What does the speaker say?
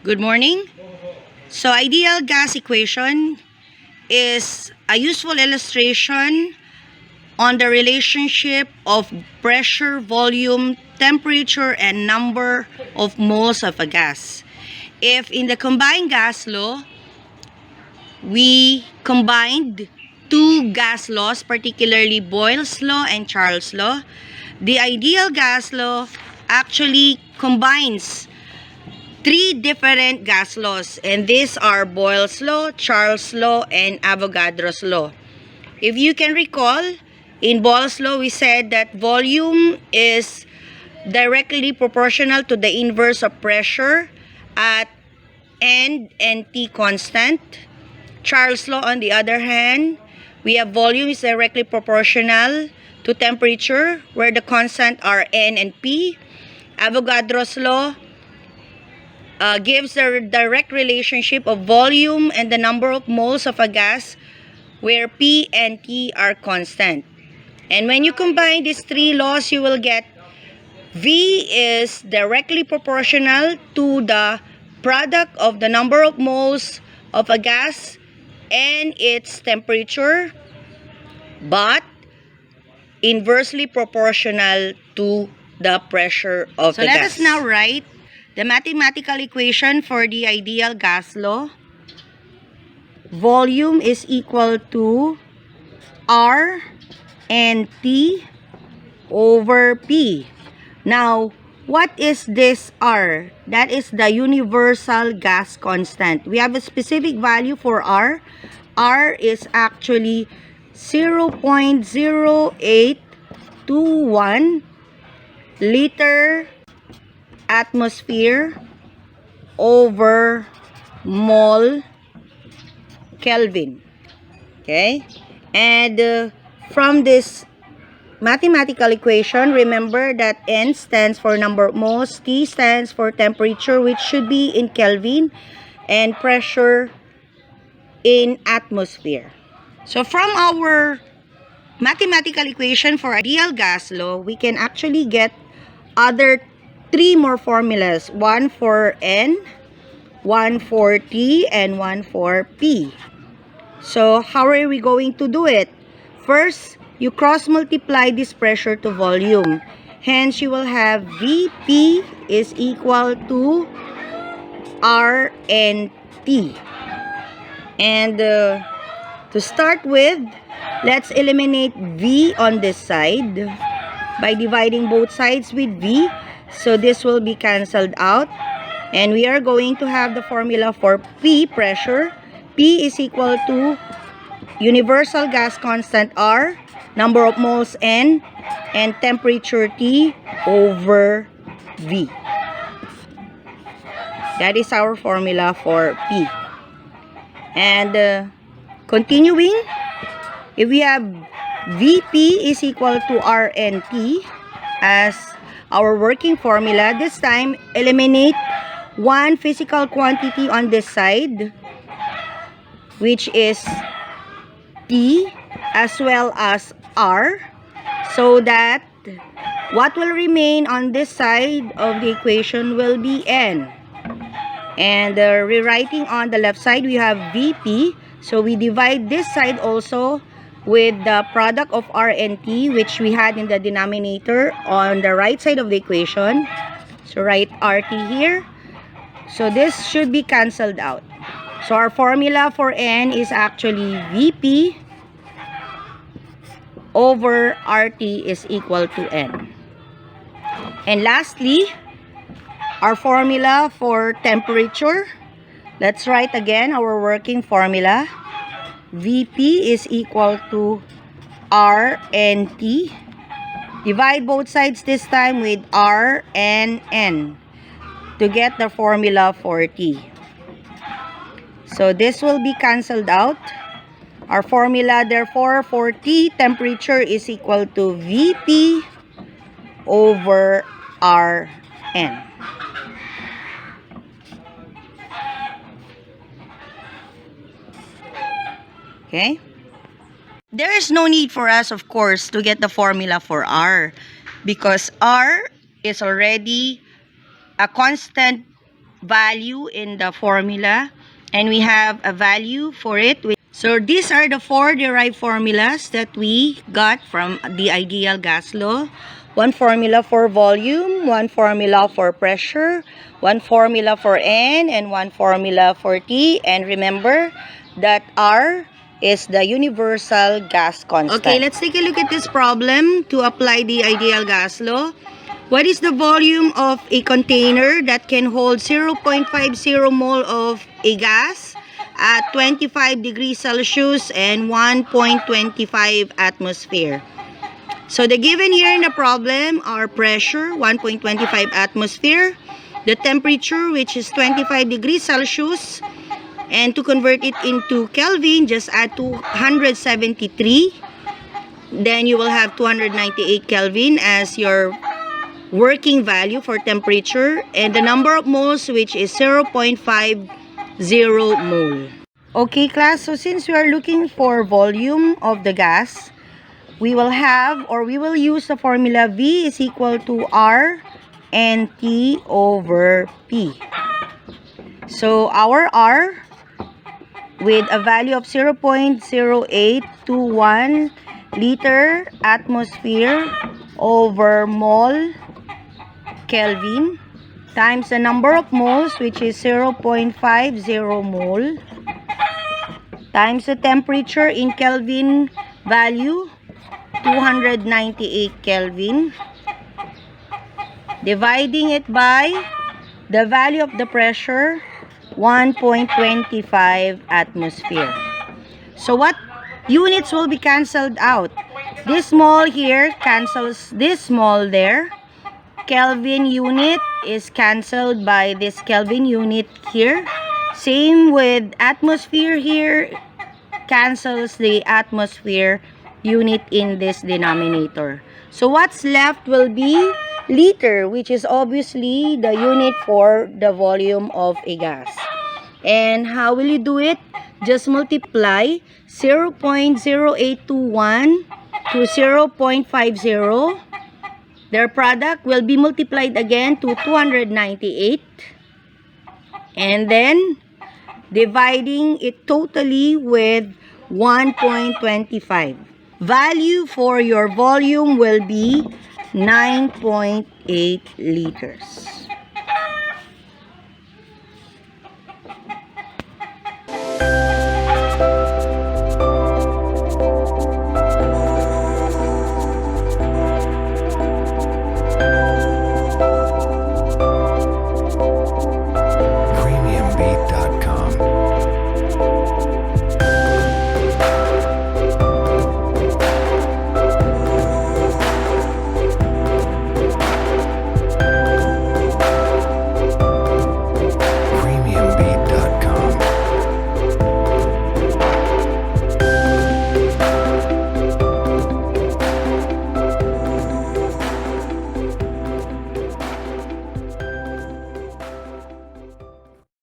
Good morning. So, ideal gas equation is a useful illustration on the relationship of pressure, volume, temperature, and number of moles of a gas. If in the combined gas law, we combined two gas laws, particularly Boyle's law and Charles' law, the ideal gas law actually combines three different gas laws, and these are Boyle's law, Charles' law, and Avogadro's law. If you can recall, in Boyle's law, we said that volume is directly proportional to the inverse of pressure at N and T constant. Charles' law, on the other hand, we have volume is directly proportional to temperature, where the constant are N and P. Avogadro's law gives the direct relationship of volume and the number of moles of a gas, where P and T are constant. And when you combine these three laws, you will get V is directly proportional to the product of the number of moles of a gas and its temperature, but inversely proportional to the pressure of the gas. So let us now write the mathematical equation for the ideal gas law. Volume is equal to R and T over P. Now, what is this R? That is the universal gas constant. We have a specific value for R. R is actually 0.0821 liter atmosphere over mole Kelvin. Okay? And from this mathematical equation, remember that N stands for number of moles, T stands for temperature, which should be in Kelvin, and pressure in atmosphere. So from our mathematical equation for ideal gas law, we can actually get other three more formulas. One for N, one for T, and one for P. So how are we going to do it? First, you cross multiply this pressure to volume. Hence, you will have Vp is equal to R and T. And to start with, let's eliminate V on this side by dividing both sides with V. So this will be cancelled out. And we are going to have the formula for P, pressure. P is equal to universal gas constant R, number of moles N, and temperature T over V. That is our formula for P. And continuing, if we have Vp is equal to R and T as our working formula, this time eliminate one physical quantity on this side, which is T, as well as R, so that what will remain on this side of the equation will be N. And rewriting on the left side, we have Vp, so we divide this side also with the product of R and T, which we had in the denominator on the right side of the equation. So write RT here. So this should be cancelled out. So our formula for N is actually Vp over RT is equal to N. And lastly, our formula for temperature. Let's write again our working formula. Vp is equal to R and T. Divide both sides this time with R and N to get the formula for T. So this will be cancelled out. Our formula, therefore, for T, temperature is equal to Vp over Rn. Okay? There is no need for us, of course, to get the formula for R, because R is already a constant value in the formula, and we have a value for it. So these are the 4 derived formulas that we got from the ideal gas law. One formula for volume, one formula for pressure, one formula for N, and one formula for T. And remember that R is the universal gas constant. Okay, let's take a look at this problem to apply the ideal gas law. What is the volume of a container that can hold 0.50 mole of a gas at 25 degrees Celsius and 1.25 atmosphere? So the given here in the problem are pressure, 1.25 atmosphere, the temperature, which is 25 degrees Celsius, and to convert it into Kelvin, just add 273. Then you will have 298 Kelvin as your working value for temperature, and the number of moles, which is 0.50 mole. Okay, class, so since we are looking for volume of the gas, we will have, or we will use the formula V is equal to R and T over P. So our R, with a value of 0.0821 liter atmosphere over mole Kelvin, times the number of moles, which is 0.50 mole, times the temperature in Kelvin value, 298 Kelvin, dividing it by the value of the pressure, 1.25 atmosphere. So what units will be cancelled out? This mole here cancels this mole there. Kelvin unit is cancelled by this Kelvin unit here. Same with atmosphere here, cancels the atmosphere unit in this denominator. So what's left will be liter, which is obviously the unit for the volume of a gas. And how will you do it? Just multiply 0.0821 to 0.50. Their product will be multiplied again to 298. And then dividing it totally with 1.25. Value for your volume will be 9.8 liters.